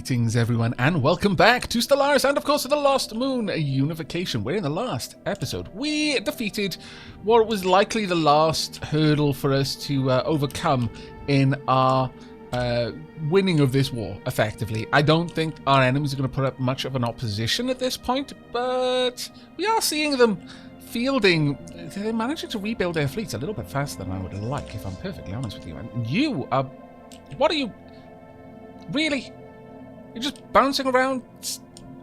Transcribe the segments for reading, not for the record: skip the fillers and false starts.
Greetings, everyone, and welcome back to Stellaris and, of course, to the Lost Moon Unification, where in the last episode we defeated what was likely the last hurdle for us to overcome in our winning of this war, effectively. I don't think our enemies are going to put up much of an opposition at this point, but we are seeing them fielding. They're managing to rebuild their fleets a little bit faster than I would like, if I'm perfectly honest with you. And you are... What are you... Really? You're just bouncing around,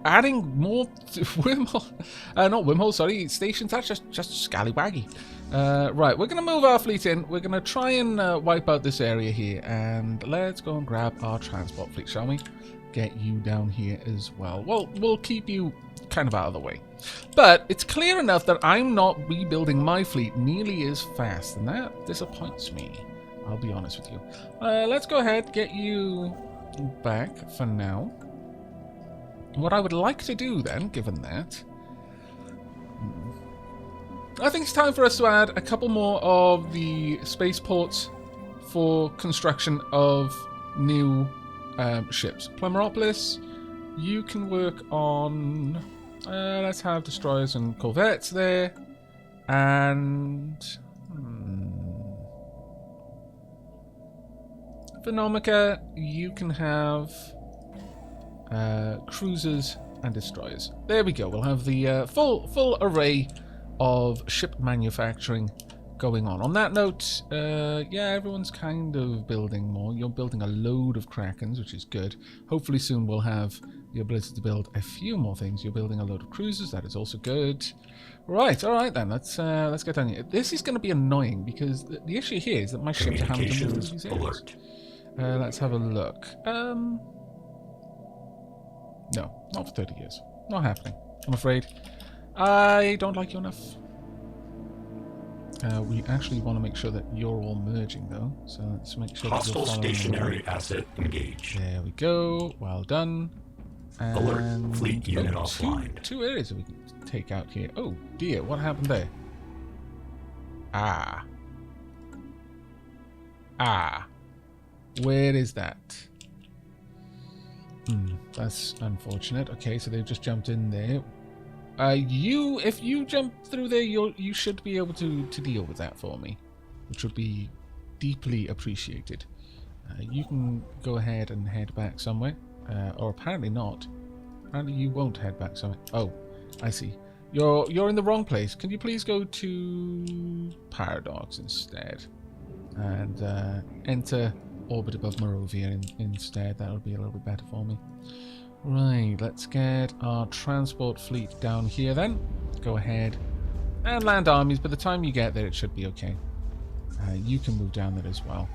adding more wormhole... not wormhole, sorry, stations. That's just scallywaggy. Right, we're going to move our fleet in. We're going to try and wipe out this area here. And let's go and grab our transport fleet, shall we? Get you down here as well. Well, we'll keep you kind of out of the way. But it's clear enough that I'm not rebuilding my fleet nearly as fast. And that disappoints me. I'll be honest with you. Let's go ahead, get you back for now. What I would like to do then, given that, I think it's time for us to add a couple more of the spaceports for construction of new ships. Plemeropolis, you can work on, let's have destroyers and corvettes there, and Phenomica, you can have cruisers and destroyers. There we go. We'll have the full array of ship manufacturing going on. On that note, yeah, everyone's kind of building more. You're building a load of Krakens, which is good. Hopefully soon we'll have the ability to build a few more things. You're building a load of cruisers. That is also good. Right, all right then. Let's get down here. This is going to be annoying because the issue here is that my ships are having to move these areas. Let's have a look. No, not for 30 years. Not happening, I'm afraid. I don't like you enough. We actually want to make sure that you're all merging, though. So let's make sure that you're following stationary asset engaged. There we go. Well done. And alert, fleet unit offline. Two areas that we can take out here. Oh dear, what happened there? Ah. Where is that? That's unfortunate. Okay, so they've just jumped in there. If you jump through there, you should be able to deal with that for me, which would be deeply appreciated. You can go ahead and head back somewhere, or apparently not. Apparently you won't head back somewhere. Oh, I see. You're in the wrong place. Can you please go to Paradox instead, and enter orbit above Morovia instead. That would be a little bit better for me. Right, let's get our transport fleet down here then. Go ahead and land armies. By the time you get there, it should be okay. You can move down there as well.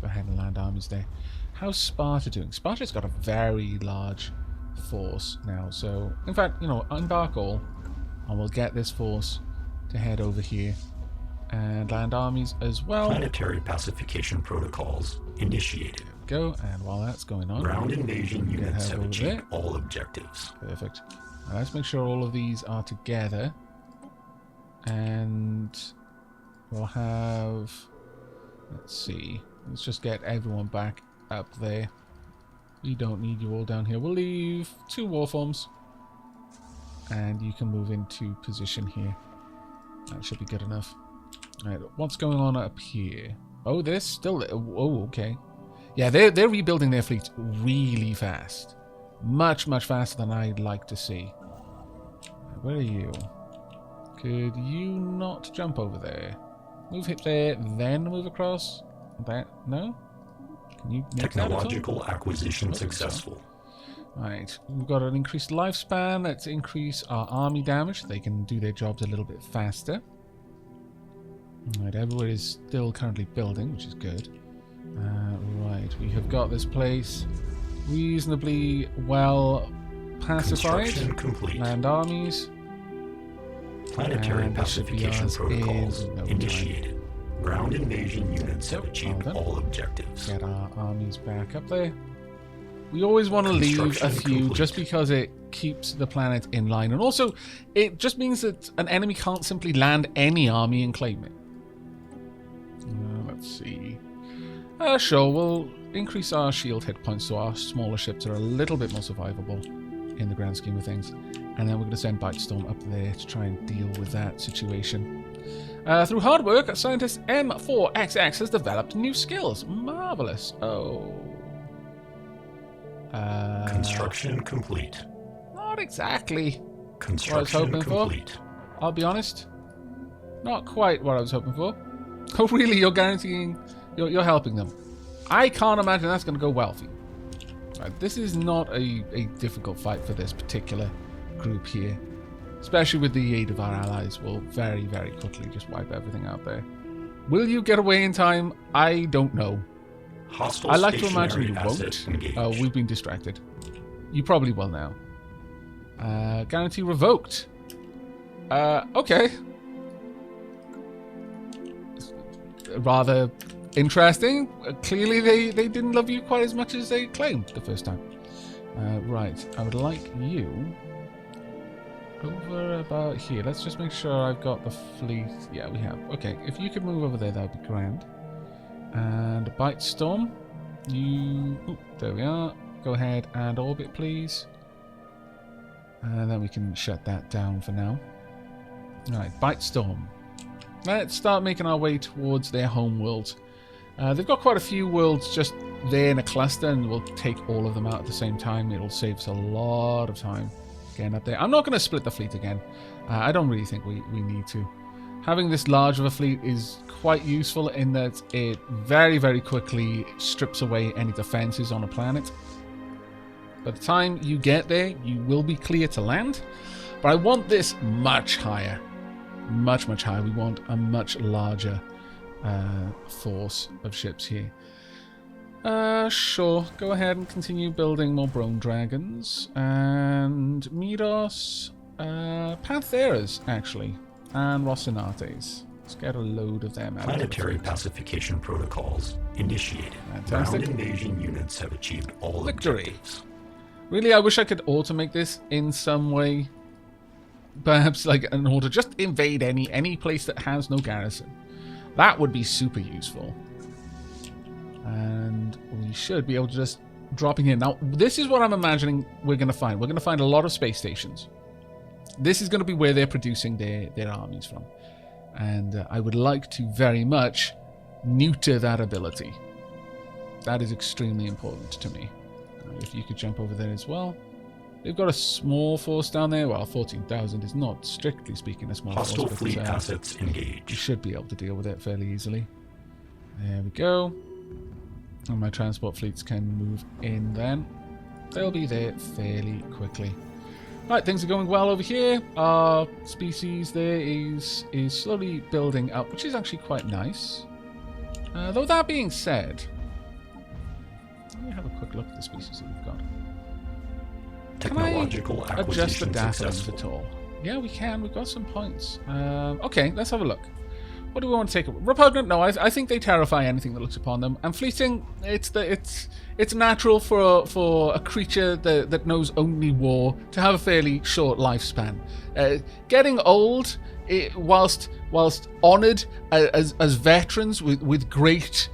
Go ahead and land armies there. How's Sparta doing? Sparta's got a very large force now. So, in fact, you know, embark all, and we'll get this force to head over here. And land armies as well. Planetary pacification protocols initiated. Go, and while that's going on, ground invasion units have achieved all objectives. Perfect. Now let's make sure all of these are together, and we'll have, let's see, let's just get everyone back up there. We don't need you all down here. We'll leave 2 warforms, and you can move into position here. That should be good enough. Alright, what's going on up here? Oh, they're still... Oh, okay. Yeah, they're rebuilding their fleet really fast. Much faster than I'd like to see. Where are you? Could you not jump over there? Move hit there, then move across? That... No? Can you make technological acquisition successful. Right, we've got an increased lifespan. Let's increase our army damage. They can do their jobs a little bit faster. Right, everywhere is still currently building, which is good. Right, we have got this place reasonably well pacified. Complete. Land armies. Planetary pacification protocols initiated. Ground invasion units have achieved all objectives. Get our armies back up there. We always want to leave a few just because it keeps the planet in line. And also, it just means that an enemy can't simply land any army and claim it. Let's see. Sure, we'll increase our shield hit points so our smaller ships are a little bit more survivable in the grand scheme of things. And then we're going to send Bitestorm up there to try and deal with that situation. Through hard work, scientist M4XX has developed new skills. Marvelous. Oh. Construction complete. Not exactly Construction what I was hoping complete. for. I'll be honest. Not quite what I was hoping for. Oh, really? You're guaranteeing... You're helping them. I can't imagine that's going to go well for you. Right, this is not a difficult fight for this particular group here. Especially with the aid of our allies. We'll very, very quickly just wipe everything out there. Will you get away in time? I don't know. Hostile I like to imagine you won't. engaged. Oh, we've been distracted. You probably will now. Guarantee revoked. Okay. Rather interesting. Clearly they didn't love you quite as much as they claimed the first time. Right, I would like you over about here. Let's just make sure I've got the fleet. Yeah, we have. Okay, if you could move over there, that would be grand. And Bitestorm, you... Ooh, there we are. Go ahead and orbit, please. And then we can shut that down for now. Alright, Bitestorm. Let's start making our way towards their home world. They've got quite a few worlds just there in a cluster, and we'll take all of them out at the same time. It'll save us a lot of time getting up there. I'm not going to split the fleet again. I don't really think we need to. Having this large of a fleet is quite useful in that it very, very quickly strips away any defenses on a planet. By the time you get there, you will be clear to land. But I want this much higher. Much, much higher. We want a much larger force of ships here. Sure. Go ahead and continue building more Brone Dragons. And Midos, Pantheras, actually. And Rossinates. Let's get a load of them out. Planetary pacification protocols initiated. Fantastic. Ground invasion units have achieved all Victory. objectives. Really, I wish I could automate this in some way. Perhaps like in order just invade any place that has no garrison. That would be super useful. And we should be able to just drop in here. Now, this is what I'm imagining we're going to find. We're going to find a lot of space stations. This is going to be where they're producing their armies from. And I would like to very much neuter that ability. That is extremely important to me. If you could jump over there as well. They've got a small force down there. Well, 14,000 is not, strictly speaking, a small force. Hostile fleet assets You engaged. should be able to deal with it fairly easily. There we go. And my transport fleets can move in then. They'll be there fairly quickly. Right, things are going well over here. Our species there is slowly building up, which is actually quite nice. Though that being said, let me have a quick look at the species that we've got. Technological Can I adjust the acquisition data successful. at all? Yeah, we can. We've got some points. Okay, let's have a look. What do we want to take? Repugnant? No, I think they terrify anything that looks upon them. And fleeting, it's natural for a creature that knows only war to have a fairly short lifespan. Getting old, whilst honoured as veterans with great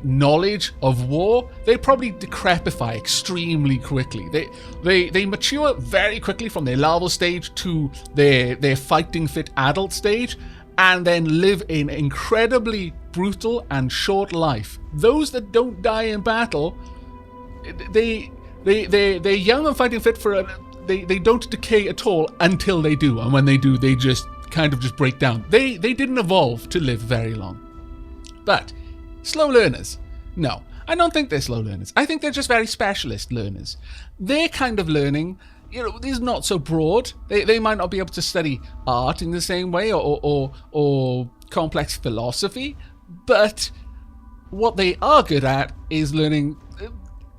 knowledge of war, they probably decrepify extremely quickly. They mature very quickly from their larval stage to their fighting fit adult stage, and then live an incredibly brutal and short life. Those that don't die in battle, they're young and fighting fit they don't decay at all until they do, and when they do, they just kind of just break down. They didn't evolve to live very long. But slow learners, no, I don't think they're slow learners. I think they're just very specialist learners. Their kind of learning, is not so broad. They might not be able to study art in the same way or complex philosophy, but what they are good at is learning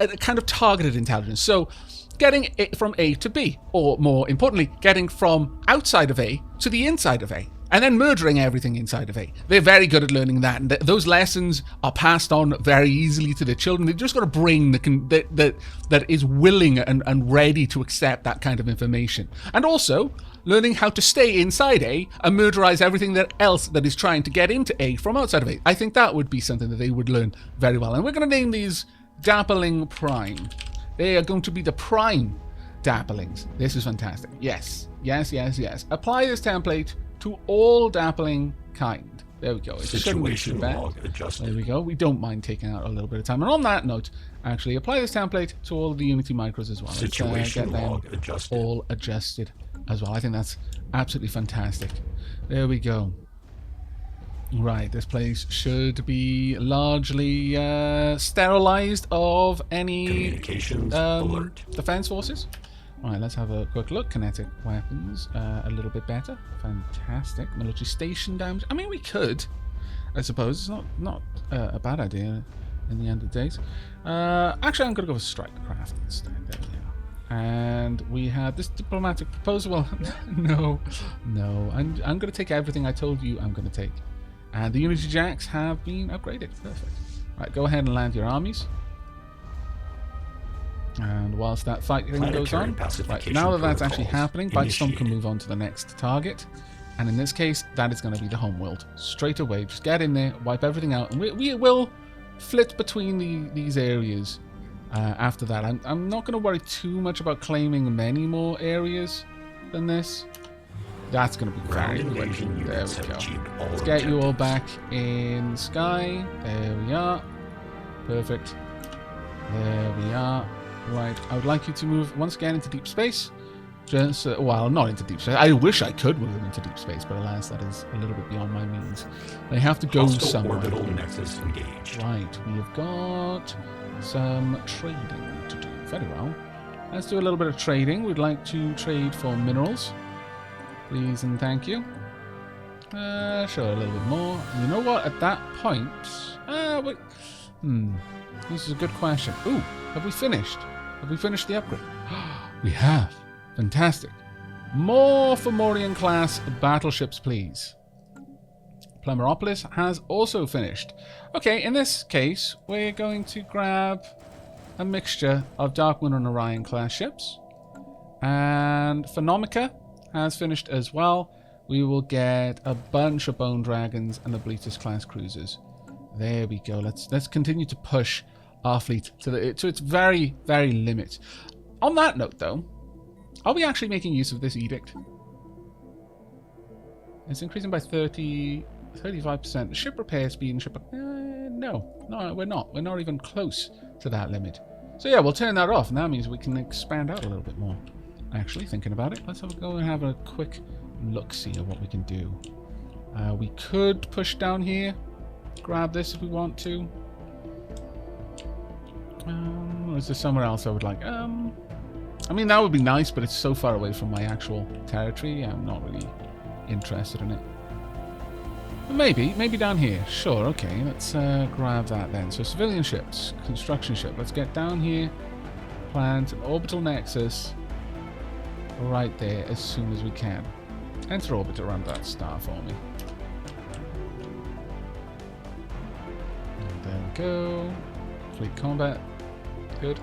a kind of targeted intelligence. So getting it from A to B, or more importantly, getting from outside of A to the inside of A, and then murdering everything inside of A. They're very good at learning that, and those lessons are passed on very easily to their children. They've just got a brain that is willing and ready to accept that kind of information. And also, learning how to stay inside A and murderize everything else that is trying to get into A from outside of A. I think that would be something that they would learn very well. And we're going to name these Dappling Prime. They are going to be the Prime Dapplings. This is fantastic. Yes. Yes, yes, yes. Apply this template to all Dappling kind. There we go. It shouldn't be too bad. There we go. We don't mind taking out a little bit of time. And on that note, actually apply this template to all of the Unity micros as well. Let's get them all adjusted as well. I think that's absolutely fantastic. There we go. Right, this place should be largely sterilized of any defense forces. Alright, let's have a quick look. Kinetic weapons, a little bit better. Fantastic. Military station damage. I mean, we could, I suppose. It's not a bad idea in the end of the days. Actually, I'm going to go with strike craft instead. There we are. And we had this diplomatic proposal. Well, no. I'm going to take everything I told you I'm going to take. And the Unity Jacks have been upgraded. Perfect. Right, go ahead and land your armies. And whilst that fighting goes on, right, now that that's actually happening, Bitestorm can move on to the next target. And in this case, that is going to be the homeworld. Straight away, just get in there, wipe everything out. And we will flit between these areas after that. I'm not going to worry too much about claiming many more areas than this. That's going to be very quick. There we go. Let's get you all back in sky. There we are. Perfect. There we are. Right, I would like you to move once again into deep space. Just, well, not into deep space. I wish I could move them into deep space, but alas, that is a little bit beyond my means. They have to go somewhere. Orbital nexus engaged. Right, we have got some trading to do. Very well. Let's do a little bit of trading. We'd like to trade for minerals. Please and thank you. Sure, a little bit more. You know what? At that point... wait. This is a good question. Ooh, have we finished? Have we finished the upgrade? We have. Fantastic. More Fomorian class battleships, please. Plemeropolis has also finished. Okay, in this case, we're going to grab a mixture of Darkmoon and Orion class ships. And Phenomica has finished as well. We will get a bunch of Bone Dragons and the Bleatus class cruisers. There we go. Let's continue to push our fleet to its very, very limit. On that note, though, are we actually making use of this edict? It's increasing by 35%. Ship repair speed and ship... no, we're not. We're not even close to that limit. So yeah, we'll turn that off, and that means we can expand out a little bit more. Actually, thinking about it, let's go and have a quick look-see at what we can do. We could push down here, grab this if we want to. Or is there somewhere else I would like? I mean, that would be nice, but it's so far away from my actual territory. I'm not really interested in it. Maybe down here. Sure, okay. Let's grab that then. So civilian ships, construction ship. Let's get down here, plant an orbital nexus right there as soon as we can. Enter orbit around that star for me. And there we go. Fleet combat. Good.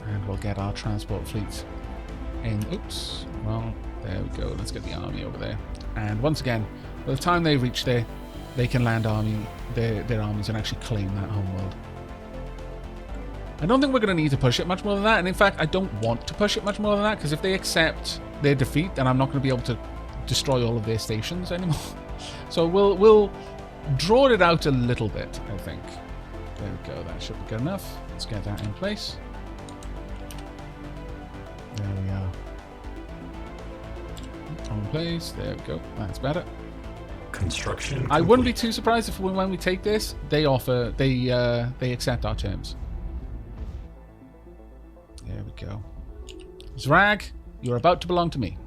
And we'll get our transport fleets in. Oops. Well, there we go. Let's get the army over there. And once again, by the time they reach there, they can land their armies and actually claim that homeworld. I don't think we're going to need to push it much more than that. And in fact, I don't want to push it much more than that, because if they accept their defeat, then I'm not going to be able to destroy all of their stations anymore. So we'll draw it out a little bit, I think. There we go. That should be good enough. Let's get that in place. There we are. On place. There we go. That's better. Construction complete. I wouldn't be too surprised if when we take this, they accept our terms. There we go. Zrag, you're about to belong to me.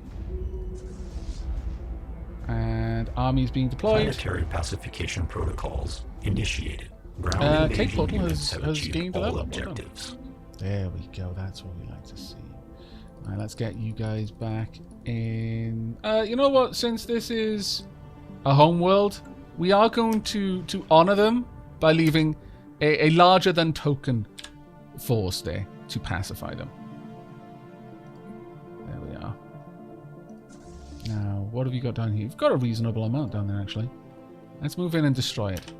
And armies being deployed. Planetary pacification protocols initiated. Cape Portal has gained a level. Objectives. There we go. That's what we like to see. Alright, let's get you guys back in. You know what? Since this is a home world, we are going to honor them by leaving a larger than token force there to pacify them. There we are. Now, what have you got down here? You've got a reasonable amount down there, actually. Let's move in and destroy it.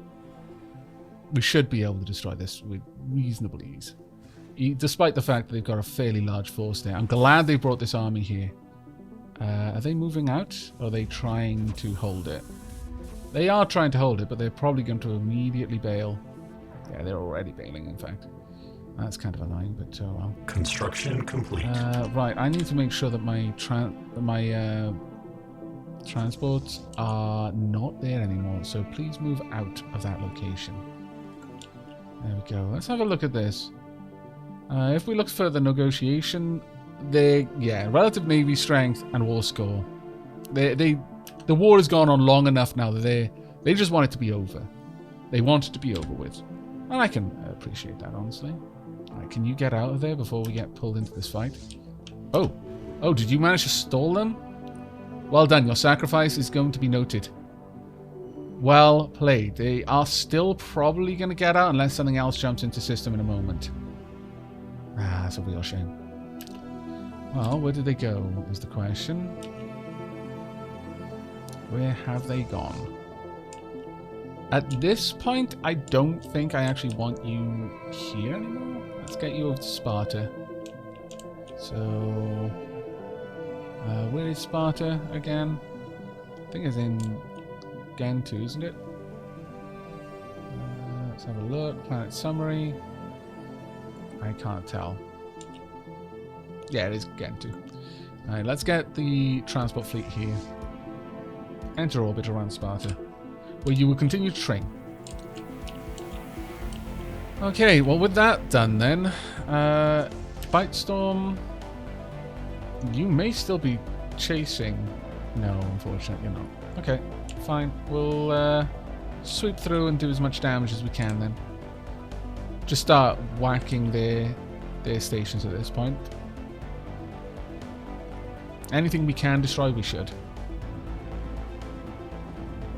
We should be able to destroy this with reasonable ease. Despite the fact that they've got a fairly large force there. I'm glad they brought this army here. Are they moving out? Or are they trying to hold it? They are trying to hold it, but they're probably going to immediately bail. Yeah, they're already bailing, in fact. That's kind of annoying, but oh well. Construction complete. Right, I need to make sure that my transports are not there anymore, so please move out of that location. There we go. Let's have a look at this. If we look for the negotiation, relative navy strength and war score. The war has gone on long enough now that they just want it to be over. They want it to be over with. And I can appreciate that, honestly. Alright, can you get out of there before we get pulled into this fight? Oh, did you manage to stall them? Well done, your sacrifice is going to be noted. Well played. They are still probably going to get out unless something else jumps into system in a moment. Ah, that's a real shame. Well, where did they go is the question. Where have they gone? At this point, I don't think I actually want you here anymore. Let's get you over to Sparta. So, where is Sparta again? I think it's in Gentoo, isn't it? Let's have a look. Planet summary. I can't tell. Yeah, it is Gentoo. Alright, let's get the transport fleet here. Enter orbit around Sparta, where you will continue to train. Okay, well with that done then, Bite Storm, you may still be chasing. No, unfortunately not. Okay, fine. We'll sweep through and do as much damage as we can then. Just start whacking their stations at this point. Anything we can destroy, we should.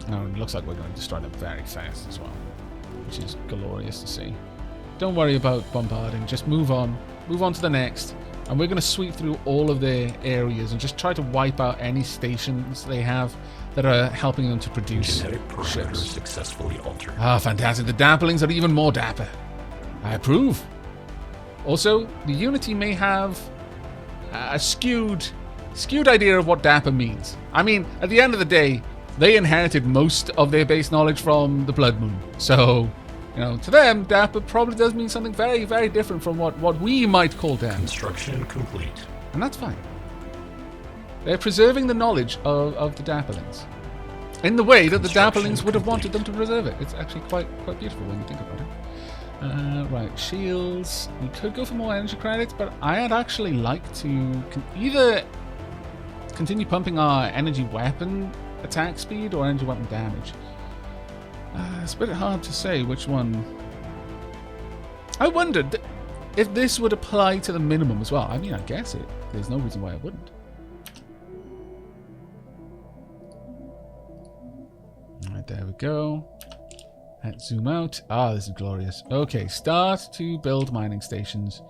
Oh, it looks like we're going to destroy them very fast as well, which is glorious to see. Don't worry about bombarding, just move on. Move on to the next. And we're going to sweep through all of their areas and just try to wipe out any stations they have that are helping them to produce Genetic parameters ships. successfully altered. Ah, fantastic. The dapplings are even more dapper. I approve. Also, the Unity may have a skewed idea of what dapper means. I mean, at the end of the day, they inherited most of their base knowledge from the Blood Moon. So, you know, to them, dapper probably does mean something very, very different from what we might call dapper. Construction complete. And that's fine. They're preserving the knowledge of the dapplings in the way that the dapplings would have wanted them to preserve it. It's actually quite beautiful when you think about it. Right, shields. We could go for more energy credits, but I'd actually like to either continue pumping our energy weapon attack speed or energy weapon damage. It's a bit hard to say which one. I wondered if this would apply to the minimum as well. I mean, I guess it. There's no reason why it wouldn't. Alright, there we go. Let's zoom out. Ah, this is glorious. Okay, start to build mining stations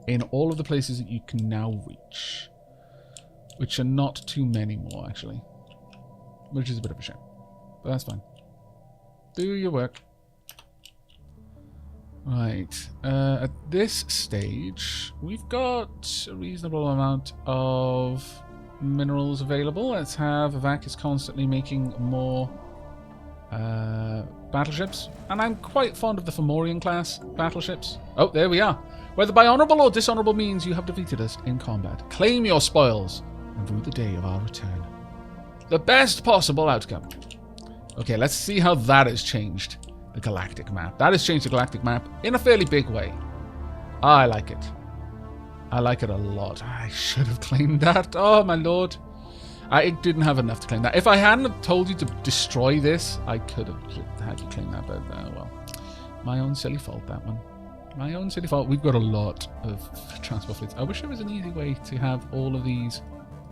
in all of the places that you can now reach. Which are not too many more, actually. Which is a bit of a shame. But that's fine. Do your work. Right. At this stage, we've got a reasonable amount of minerals available. Let's have Aavak is constantly making more battleships. And I'm quite fond of the Fomorian class battleships. Oh, there we are. Whether by honourable or dishonourable means you have defeated us in combat. Claim your spoils and rue the day of our return. The best possible outcome. Okay, let's see how that has changed the galactic map. That has changed the galactic map in a fairly big way. I like it. I like it a lot. I should have claimed that. Oh, my lord. I didn't have enough to claim that. If I hadn't told you to destroy this, I could have had you claim that, but well. My own silly fault, that one. My own silly fault. We've got a lot of transport fleets. I wish there was an easy way to have all of these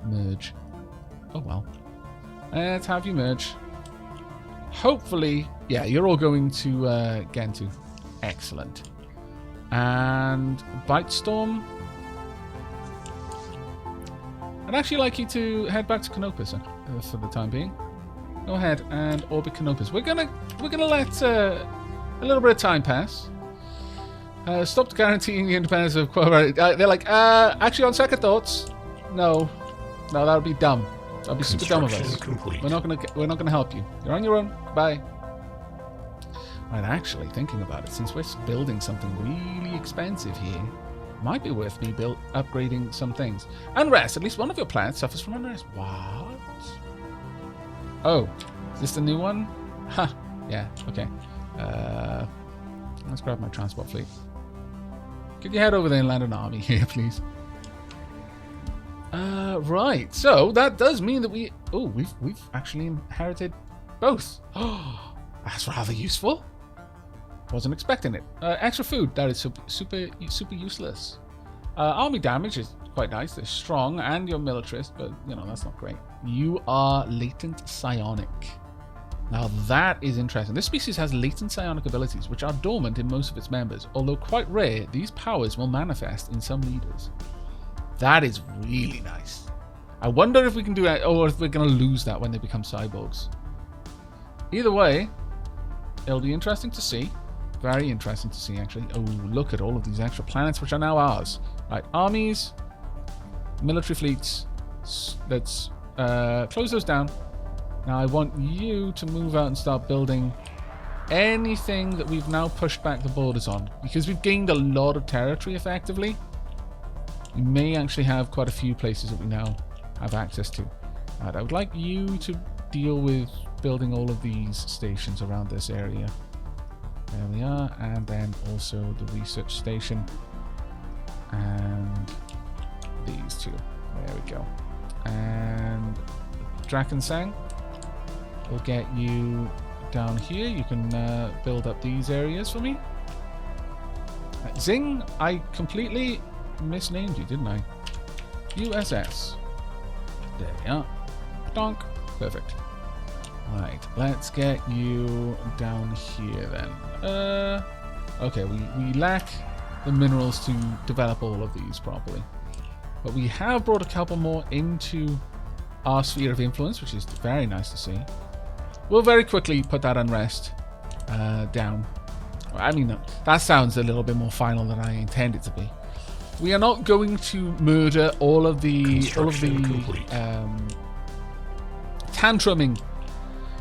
merge. Oh, well. Let's have you merge. Hopefully, yeah, you're all going to Gentoo. Excellent. And Bite Storm. I'd actually like you to head back to Canopus for the time being. Go ahead and orbit Canopus. We're gonna let a little bit of time pass. Stop guaranteeing the independence of Quadratic. They're like, actually, on second thoughts, no, that would be dumb. That'd be super dumb of us. Complete. We're not gonna help you. You're on your own. Bye. Right, actually, thinking about it, since we're building something really expensive here, it might be worth me upgrading some things. Unrest. At least one of your planets suffers from unrest. What? Oh, is this the new one? Huh. Yeah. Okay. Let's grab my transport fleet. Could you head over there and land an army here, please? Right. So that does mean that we've actually inherited both. Oh, that's rather useful. Wasn't expecting it. Extra food. That is super useless. Army damage is quite nice. They're strong, and you're militarist, but that's not great. You are latent psionic. Now that is interesting. This species has latent psionic abilities, which are dormant in most of its members. Although quite rare, these powers will manifest in some leaders. That is really nice. I wonder if we can do that, or if we're going to lose that when they become cyborgs. Either way, it'll be interesting to see. Very interesting to see, actually. Oh, look at all of these extra planets, which are now ours. Right, armies, military fleets. Let's close those down. Now I want you to move out and start building anything that we've now pushed back the borders on. Because we've gained a lot of territory, effectively. We may actually have quite a few places that we now have access to. Right, I would like you to deal with building all of these stations around this area. There we are. And then also the research station. And these two. There we go. And Drakensang. We'll get you down here. You can build up these areas for me. Zing, I completely misnamed you, didn't I? USS. There we are. Donk. Perfect. Right, let's get you down here then. Okay, we lack the minerals to develop all of these properly. But we have brought a couple more into our sphere of influence, which is very nice to see. We'll very quickly put that unrest down. I mean, that sounds a little bit more final than I intend it to be. We are not going to murder all of the tantruming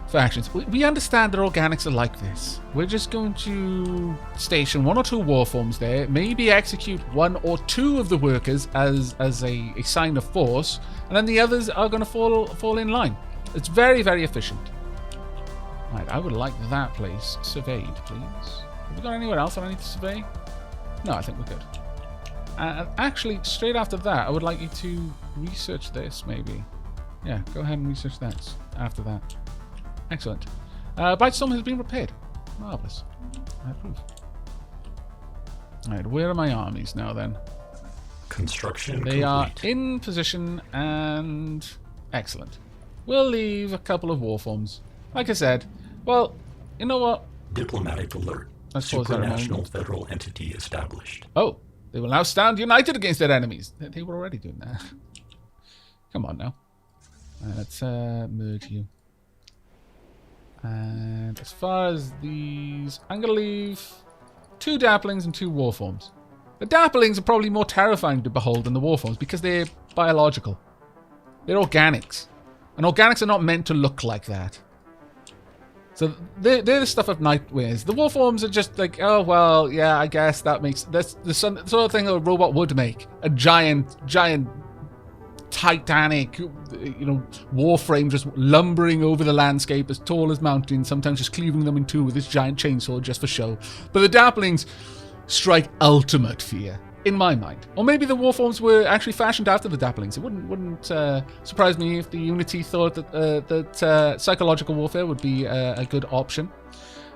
factions. We understand that organics are like this. We're just going to station 1 or 2 warforms there, maybe execute 1 or 2 of the workers as a sign of force, and then the others are going to fall in line. It's very, very efficient. Right, I would like that place surveyed, please. Have we got anywhere else that I need to survey? No, I think we're good. And actually, straight after that, I would like you to research this, maybe. Yeah, go ahead and research that after that. Excellent. Bitestorm has been repaired. Marvellous. I approve. Alright, where are my armies now, then? Construction They complete. are in position and excellent. We'll leave a couple of warforms. Like I said, well, you know what? Diplomatic alert. Let's pause that a moment. Supranational federal entity established. Oh, they will now stand united against their enemies. They were already doing that. Come on now. Let's merge you. And as far as these, I'm going to leave 2 Dapplings and 2 Warforms. The Dapplings are probably more terrifying to behold than the Warforms because they're biological. They're organics. And organics are not meant to look like that. So they're the stuff of nightmares. The Warforms are just like, oh, well, yeah, I guess that's the sort of thing a robot would make. A giant Titanic, warframe just lumbering over the landscape as tall as mountains, sometimes just cleaving them in 2 with this giant chainsaw just for show. But the Dapplings strike ultimate fear, in my mind. Or maybe the Warforms were actually fashioned after the Dapplings. It wouldn't surprise me if the Unity thought that psychological warfare would be a good option.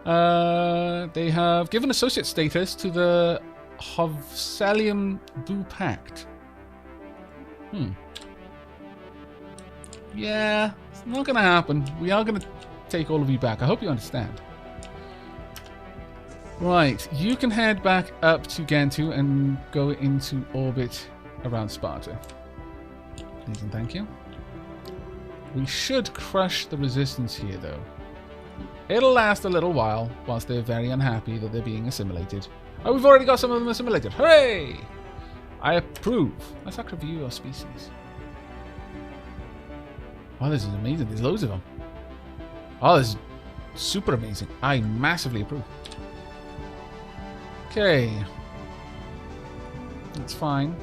They have given associate status to the Hovselium Du Pact. Yeah, it's not going to happen. We are going to take all of you back. I hope you understand. Right, you can head back up to Gantu and go into orbit around Sparta. Please and thank you. We should crush the resistance here, though. It'll last a little while, whilst they're very unhappy that they're being assimilated. Oh, we've already got some of them assimilated. Hooray! I approve. Let's actually view our species. Oh, this is amazing. There's loads of them. Oh, this is super amazing. I massively approve. Okay. That's fine.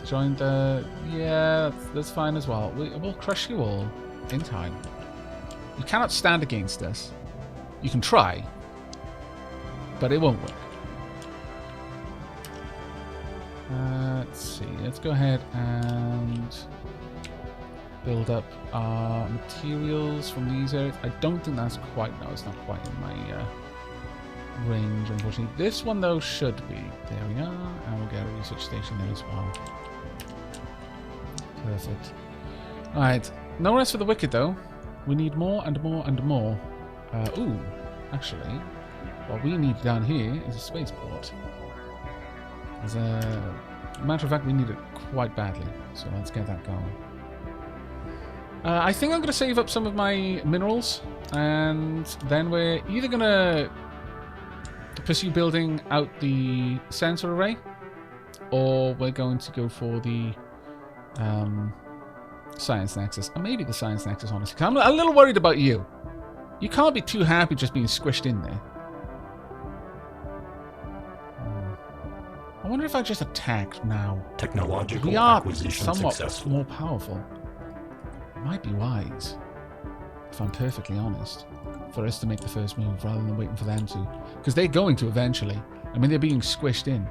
Join the... Yeah, that's fine as well. We'll crush you all in time. You cannot stand against us. You can try, but it won't work. Let's see. Let's go ahead and build up our materials from these areas. I don't think that's quite... No, it's not quite in my range, unfortunately. This one, though, should be. There we are. And we'll get a research station there as well. Perfect. Alright. No rest for the wicked, though. We need more and more and more. Ooh. Actually, what we need down here is a spaceport. As a matter of fact, we need it quite badly. So let's get that going. I think I'm going to save up some of my minerals. And then we're either going to pursue building out the sensor array, or we're going to go for the science nexus, and maybe the science nexus, honestly. 'Cause I'm a little worried about you. You can't be too happy just being squished in there. I wonder if I just attack now. Technological We are acquisition somewhat successful. more powerful. It might be wise, if I'm perfectly honest, for us to make the first move rather than waiting for them to. Because they're going to eventually. I mean, they're being squished in.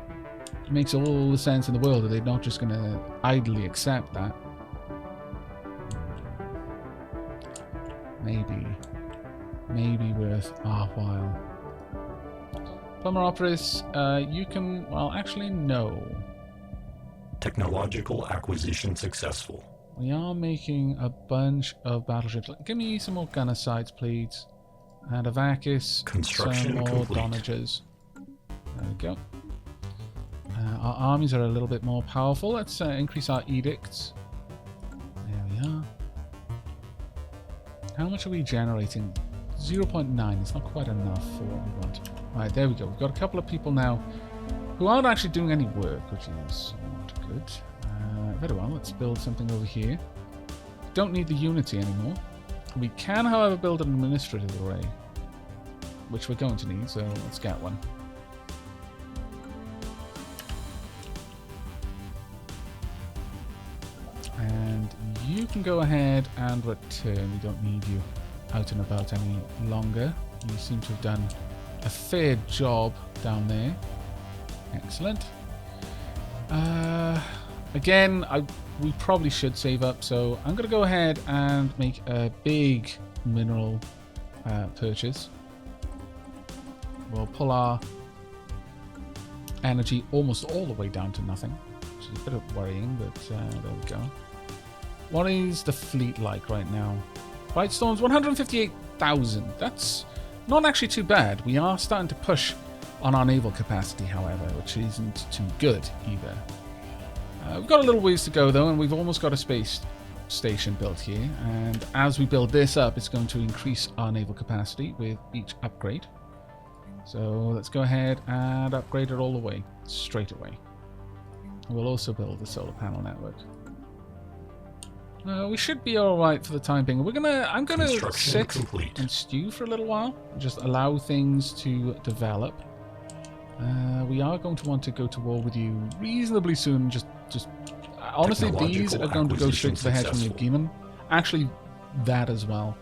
It makes all the sense in the world that they're not just going to idly accept that. Maybe worth our while. Plumber Operas, you can... Well, actually, no. Technological acquisition successful. We are making a bunch of battleships. Give me some more gunner sites, please. And Avakis, Construction some more complete. Donagers. There we go. Our armies are a little bit more powerful. Let's increase our edicts. There we are. How much are we generating? 0.9. It's not quite enough for what we want. Right, there we go. We've got a couple of people now who aren't actually doing any work, which is not good. Very well, let's build something over here. Don't need the Unity anymore. We can, however, build an administrative array, which we're going to need, so let's get one. And you can go ahead and return. We don't need you out and about any longer. You seem to have done a fair job down there. Excellent. Again, we probably should save up, so I'm going to go ahead and make a big mineral purchase. We'll pull our energy almost all the way down to nothing, which is a bit of worrying, but there we go. What is the fleet like right now? White Storms, 158,000. That's not actually too bad. We are starting to push on our naval capacity, however, which isn't too good either. We've got a little ways to go, though, and we've almost got a space station built here. And as we build this up, it's going to increase our naval capacity with each upgrade. So let's go ahead and upgrade it all the way, straight away. We'll also build a solar panel network. We should be all right for the time being. I'm gonna sit complete. and stew for a little while, just allow things to develop. We are going to want to go to war with you reasonably soon. Just honestly, these are going to go straight to the hegemony of Guinan. Actually, that as well.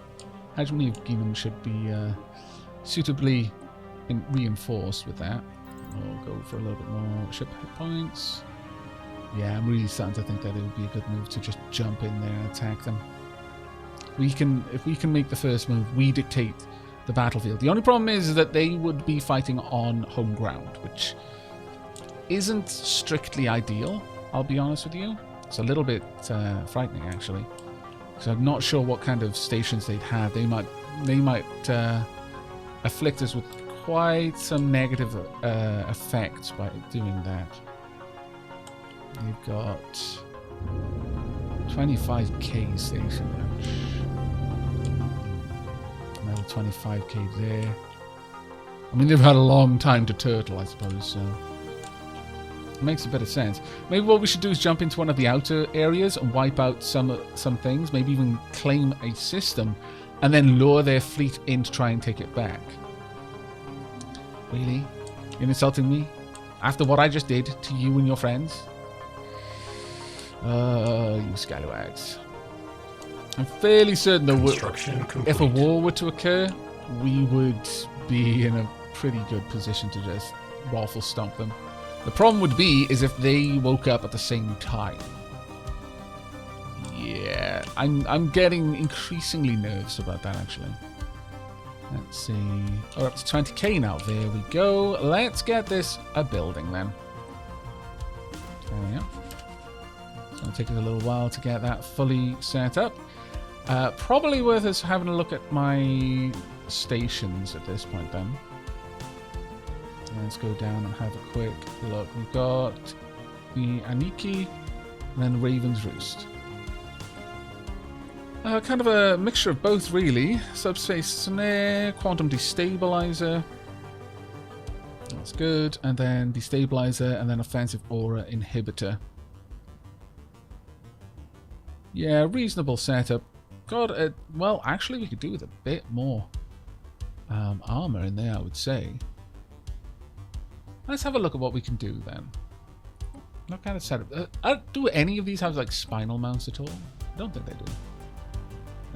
Hegemony of Guinan should be suitably reinforced with that. We'll go for a little bit more ship hit points. Yeah, I'm really starting to think that it would be a good move to just jump in there and attack them. If we can make the first move, we dictate the battlefield. The only problem is that they would be fighting on home ground, which isn't strictly ideal, I'll be honest with you. It's a little bit frightening, actually. So I'm not sure what kind of stations they'd have. They might afflict us with quite some negative effects by doing that. We've got 25k station. Another 25k there. I mean, they've had a long time to turtle, I suppose, so it makes a bit of sense. Maybe what we should do is jump into one of the outer areas and wipe out some things, maybe even claim a system, and then lure their fleet in to try and take it back. Really? You're insulting me? After what I just did to you and your friends? You scallywags. I'm fairly certain that if a war were to occur, we would be in a pretty good position to just waffle stomp them. The problem would be is if they woke up at the same time. Yeah, I'm getting increasingly nervous about that, actually. Let's see. We're up to 20k now. There we go. Let's get this a building then. There we go. It's going to take us a little while to get that fully set up. Probably worth us having a look at my stations at this point then. Let's go down and have a quick look. We've got the Aniki and then Raven's Roost. Kind of a mixture of both, really. Subspace Snare, Quantum Destabilizer. That's good. And then Destabilizer and then Offensive Aura Inhibitor. Yeah, reasonable setup. God, well, actually we could do with a bit more armor in there, I would say. Let's have a look at what we can do then. What kind of setup? Do any of these have like spinal mounts at all? I don't think they do.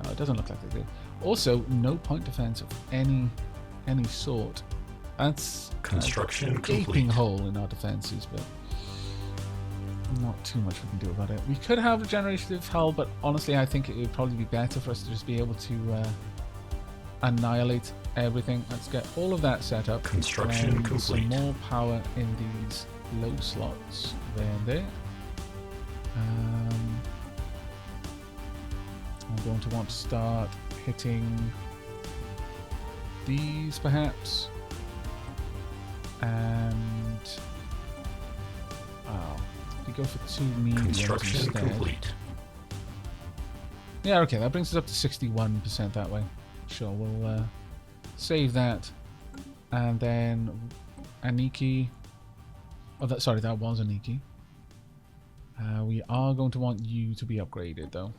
No, it doesn't look like they do. Also, no point defense of any sort. That's construction a gaping complete. Hole in our defenses, but not too much we can do about it. We could have regenerative hull, but honestly, I think it would probably be better for us to just be able to annihilate everything. Let's get all of that set up. Construction complete. Some more power in these low slots. There and there. I'm going to want to start hitting these perhaps. And if we go for 2 mediums Construction instead. complete. Yeah, okay, that brings us up to 61% that way. Sure, we'll save that. And then Aniki. Oh, sorry, that was Aniki. We are going to want you to be upgraded, though.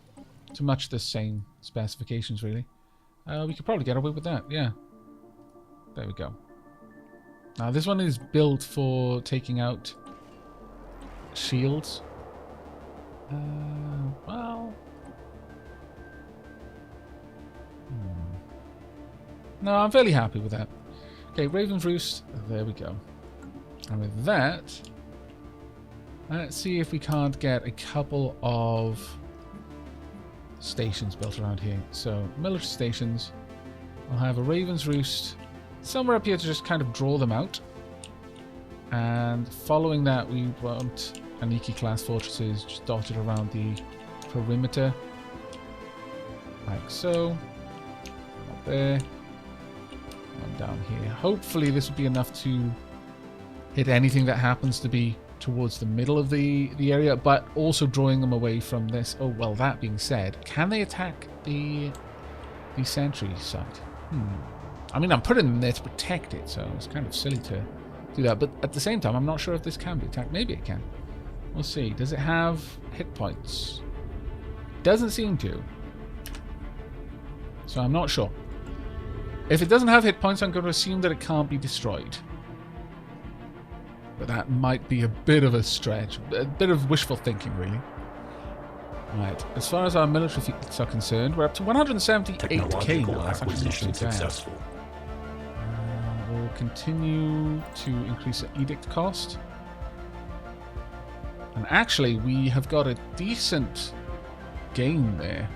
To much the same specifications, really. We could probably get away with that, yeah. There we go. Now, this one is built for taking out shields. Well... No, I'm fairly happy with that. Okay, Raven's Roost. There we go. And with that, let's see if we can't get a couple of stations built around here. So, military stations. I'll have a Raven's Roost somewhere up here to just kind of draw them out. And following that, we want Aniki class fortresses just dotted around the perimeter. Like so. Up there. One down here. Hopefully this will be enough to hit anything that happens to be towards the middle of the area, but also drawing them away from this. Oh, well, that being said, can they attack the sentry site? I mean, I'm putting them there to protect it, so it's kind of silly to do that. But at the same time, I'm not sure if this can be attacked. Maybe it can. We'll see. Does it have hit points? Doesn't seem to. So I'm not sure. If it doesn't have hit points, I'm going to assume that it can't be destroyed. But that might be a bit of a stretch. A bit of wishful thinking, really. Right. As far as our military fleets are concerned, we're up to 178k now. That's actually not too bad. Successful. We'll continue to increase the edict cost. And actually, we have got a decent gain there.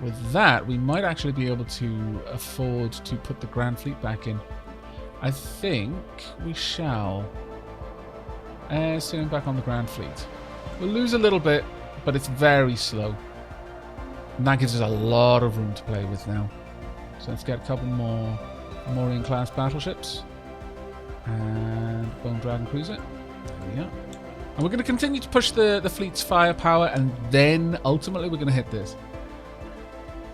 With that, we might actually be able to afford to put the Grand Fleet back in. I think we shall. Sitting back on the Grand Fleet. We'll lose a little bit, but it's very slow. And that gives us a lot of room to play with now. So let's get a couple more Maureen-class battleships. And Bone Dragon Cruiser. There we go. And we're going to continue to push the fleet's firepower, and then ultimately we're going to hit this.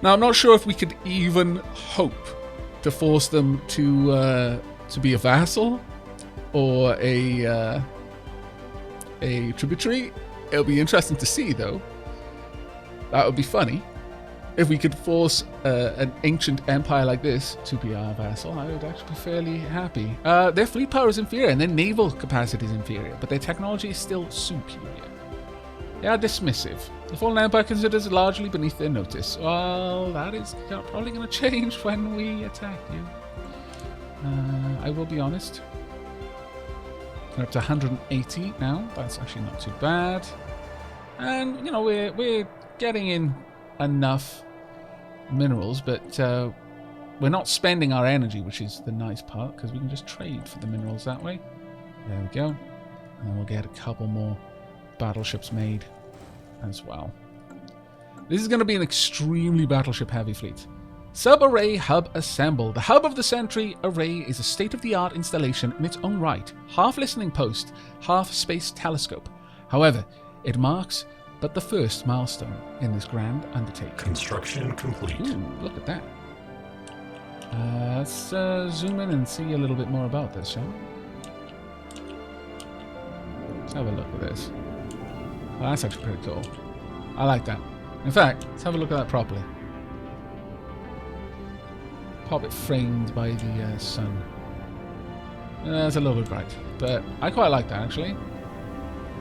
Now, I'm not sure if we could even hope to force them to be a vassal or a tributary. It'll be interesting to see, though. That would be funny. If we could force an ancient empire like this to be our vassal, I would actually be fairly happy. Their fleet power is inferior and their naval capacity is inferior, but their technology is still superior. They are dismissive. The Fallen Empire considers it largely beneath their notice. Well, that is probably going to change when we attack you. I will be honest. We're up to 180 now. That's actually not too bad. And, you know, we're getting in enough minerals, but we're not spending our energy, which is the nice part, because we can just trade for the minerals that way. There we go. And then we'll get a couple more battleships made as well. This is going to be an extremely battleship heavy fleet. Sub-array hub assembled. The hub of the Sentry array is a state-of-the-art installation in its own right. Half listening post, half space telescope. However, it marks but the first milestone in this grand undertaking. Construction complete. Ooh, look at that. Let's zoom in and see a little bit more about this, shall we? Let's have a look at this. Oh, that's actually pretty cool. I like that. In fact, let's have a look at that properly. Pop it framed by the sun. It's a little bit bright, but I quite like that, actually.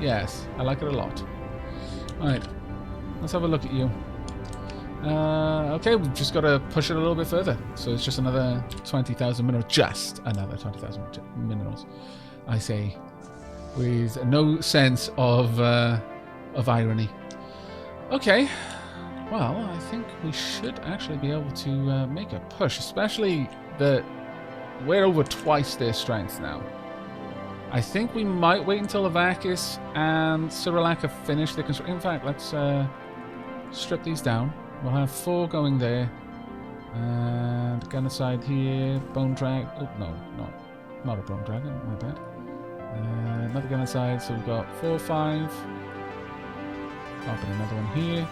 Yes, I like it a lot. Alright, let's have a look at you. Okay, we've just got to push it a little bit further. So it's just another 20,000 minerals. Just another 20,000 minerals, I say, with no sense of irony. Okay, well, I think we should actually be able to make a push, especially that we're over twice their strength now. I think we might wait until Avakis and Cyrilaka finish the construction. In fact, let's strip these down. We'll have 4 going there. And Genocide here. Bone Dragon. Oh, no, not a Bone Dragon. My bad. Another Genocide. So we've got 4, 5. Pop in another one here.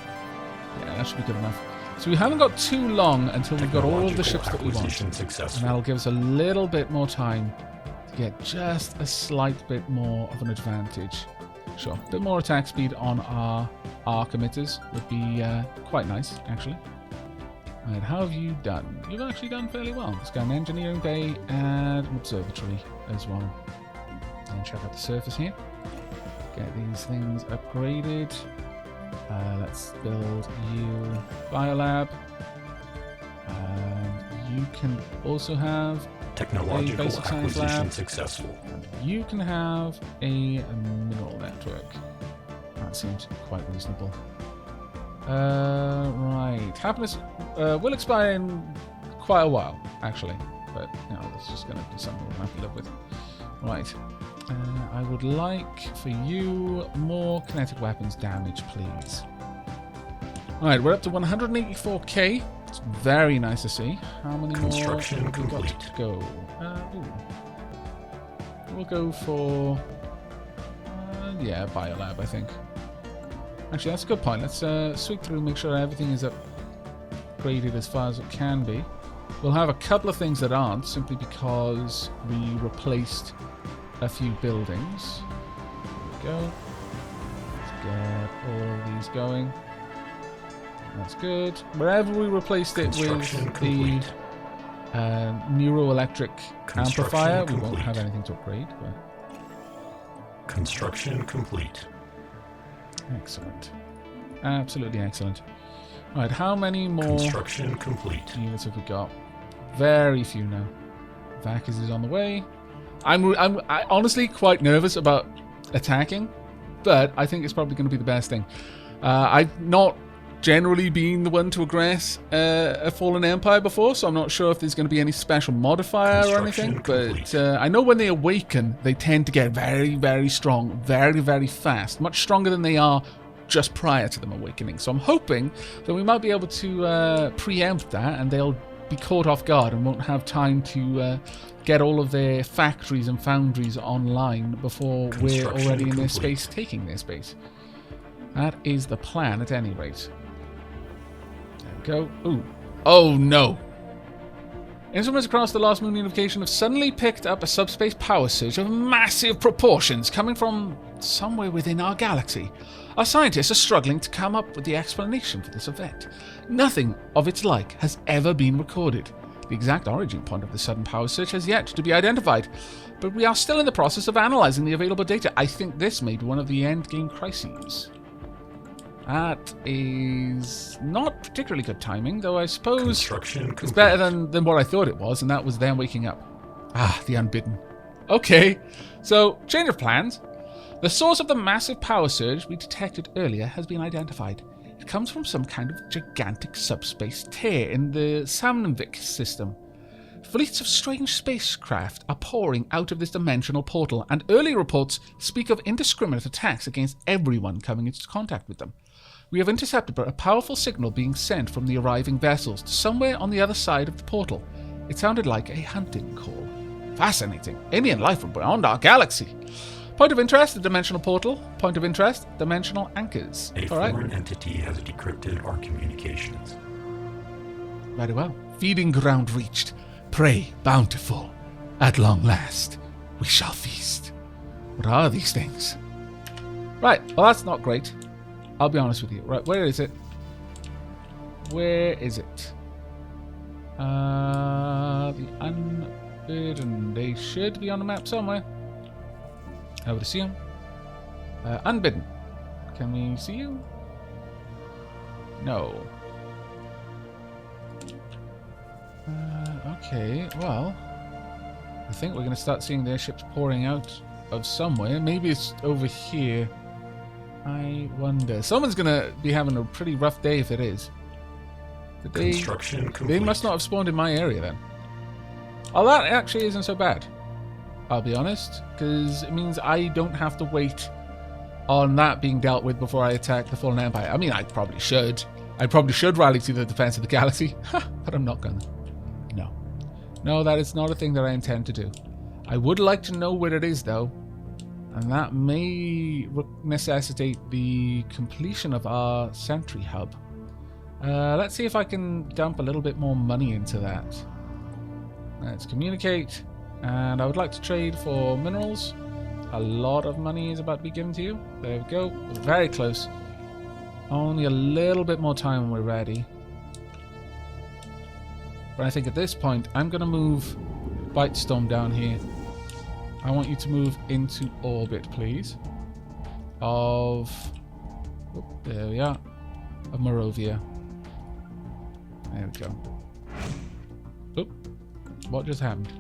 Yeah, that should be good enough. So we haven't got too long until we've got all of the ships that we want. And that'll give us a little bit more time to get just a slight bit more of an advantage. Sure, a bit more attack speed on our arc emitters would be quite nice, actually. Alright, how have you done? You've actually done fairly well. Let's get an engineering bay and an observatory as well. And check out the surface here. Get these things upgraded. Let's build you Biolab. And you can also have technological a basic science acquisition lab. successful. You can have a mineral network. That seems quite reasonable. Right. Happiness will expire in quite a while, actually. But, you know, it's just going to be something we'll have to live with. Right. I would like for you more kinetic weapons damage, please. Alright, we're up to 184k. It's very nice to see. How many more have we got to go? We'll go for... yeah, Biolab, I think. Actually, that's a good point. Let's sweep through and make sure everything is upgraded as far as it can be. We'll have a couple of things that aren't, simply because we replaced a few buildings. There we go. Let's get all of these going. That's good. Wherever we replaced it with the neuroelectric amplifier, we won't have anything to upgrade. But... Construction complete. Excellent. Absolutely excellent. Right, how many more Construction complete. units have we got? Very few now. Vakis is on the way. I'm honestly quite nervous about attacking, but I think it's probably going to be the best thing. I've not generally been the one to aggress a Fallen Empire before, so I'm not sure if there's going to be any special modifier or anything, but I know when they awaken, they tend to get very, very strong, very, very fast, much stronger than they are just prior to them awakening. So I'm hoping that we might be able to preempt that, and they'll be caught off guard and won't have time to get all of their factories and foundries online before we're Construction already in their complete. space, taking their space. That is the plan at any rate. There we go. Ooh. Oh no! Instruments across the last moon unification have suddenly picked up a subspace power surge of massive proportions coming from somewhere within our galaxy. Our scientists are struggling to come up with the explanation for this event. Nothing of its like has ever been recorded. The exact origin point of the sudden power surge has yet to be identified, but we are still in the process of analysing the available data. I think this may be one of the endgame crises. That is not particularly good timing, though I suppose Construction complete. it's better than what I thought it was, and that was them waking up. Ah, the unbidden. Okay, so change of plans. The source of the massive power surge we detected earlier has been identified. It comes from some kind of gigantic subspace tear in the Aavak system. Fleets of strange spacecraft are pouring out of this dimensional portal, and early reports speak of indiscriminate attacks against everyone coming into contact with them. We have intercepted a powerful signal being sent from the arriving vessels to somewhere on the other side of the portal. It sounded like a hunting call. Fascinating. Alien life from beyond our galaxy. Point of interest, the dimensional portal. Point of interest, dimensional anchors. A All right. foreign entity has decrypted our communications. Very well. Feeding ground reached. Prey bountiful. At long last, we shall feast. What are these things? Right. Well, that's not great. I'll be honest with you. Right, where is it? Where is it? The unbidden. They should be on the map somewhere. I would assume. Unbidden. Can we see you? No. Okay, well, I think we're going to start seeing their ships pouring out of somewhere. Maybe it's over here. I wonder. Someone's going to be having a pretty rough day if it is. Construction They complete. must not have spawned in my area then. Oh, that actually isn't so bad. I'll be honest, because it means I don't have to wait on that being dealt with before I attack the Fallen Empire. I mean, I probably should. I probably should rally to the defense of the galaxy, but I'm not gonna. No. No, that is not a thing that I intend to do. I would like to know where it is, though, and that may necessitate the completion of our sentry hub. Let's see if I can dump a little bit more money into that. Let's communicate, and I would like to trade for minerals. A lot of money is about to be given to you. There we go. Very close. Only a little bit more time when we're ready. But I think at this point, I'm going to move Bitestorm down here. I want you to move into orbit, please. There we are. Of Morovia. There we go. Oop. What just happened?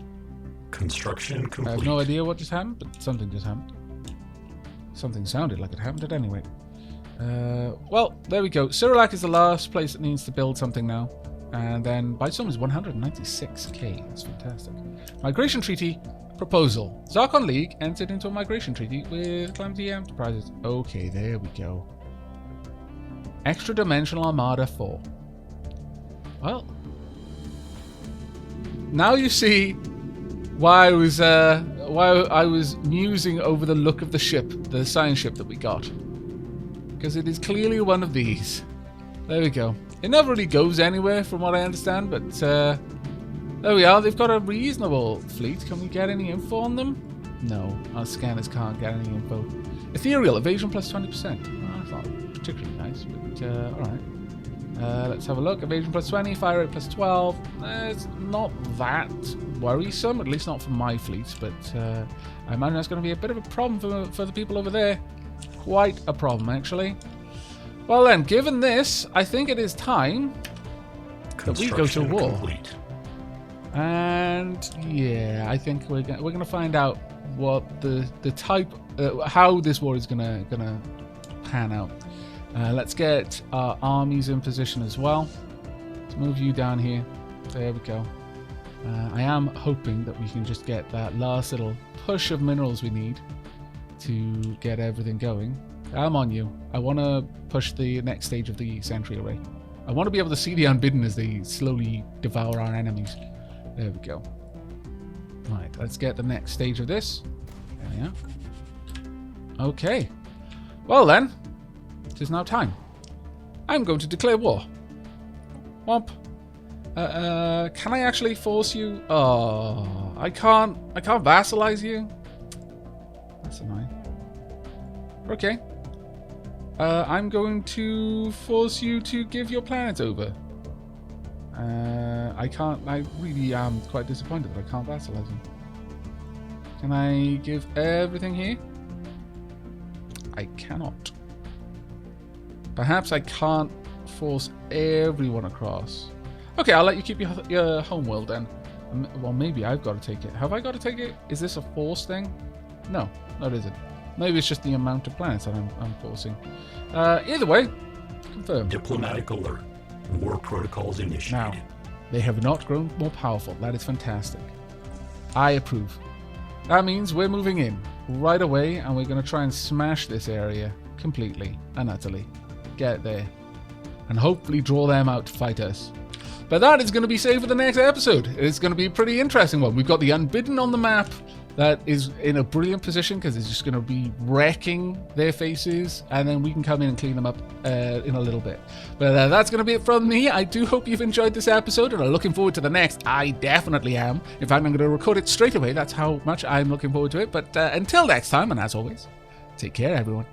Construction complete. I have no idea what just happened, but something just happened. Something sounded like it happened at any rate. Well, there we go. Cyrilak is the last place that needs to build something now. And then Bitestorm is 196k. That's fantastic. Migration Treaty proposal. Zarkon League entered into a migration treaty with Calamity Enterprises. Okay, there we go. Extra Dimensional Armada 4. Well, now you see why I was musing over the look of the ship, the science ship that we got. Because it is clearly one of these. There we go. It never really goes anywhere from what I understand, but there we are. They've got a reasonable fleet. Can we get any info on them? No, our scanners can't get any info. Ethereal, evasion plus 20%. Well, that's not particularly nice, but alright. Let's have a look. Evasion plus 20, fire rate plus 12. It's not that worrisome, at least not for my fleets, but I imagine that's going to be a bit of a problem for the people over there. Quite a problem, actually. Well then, given this, I think it is time that we go to war. Complete. And yeah, I think we're gonna find out what the type, how this war is gonna pan out. Let's get our armies in position as well. Let's move you down here. There we go. I am hoping that we can just get that last little push of minerals we need to get everything going. I'm on you. I want to push the next stage of the sentry array. I want to be able to see the unbidden as they slowly devour our enemies. There we go. Right, let's get the next stage of this. There we are. Okay. Well then, it is now time. I'm going to declare war. Womp. Can I actually force you? Oh, I can't vassalize you. That's annoying. Okay. I'm going to force you to give your planet over. I really am quite disappointed that I can't vassalize you. Can I give everything here? I cannot. Perhaps I can't force everyone across. Okay, I'll let you keep your homeworld then. Well, maybe I've got to take it. Have I got to take it? Is this a force thing? No, it isn't. Maybe it's just the amount of planets that I'm forcing. Either way, confirm. Diplomatic alert. War protocols initiated. Now, they have not grown more powerful. That is fantastic. I approve. That means we're moving in right away, and we're going to try and smash this area completely and utterly. Get there. And hopefully draw them out to fight us. But that is going to be saved for the next episode. It's going to be a pretty interesting one. We've got the Unbidden on the map that is in a brilliant position because it's just going to be wrecking their faces, and then we can come in and clean them up in a little bit. But that's going to be it from me. I do hope you've enjoyed this episode and are looking forward to the next. I definitely am. In fact, I'm going to record it straight away. That's how much I'm looking forward to it. But until next time, and as always, take care, everyone.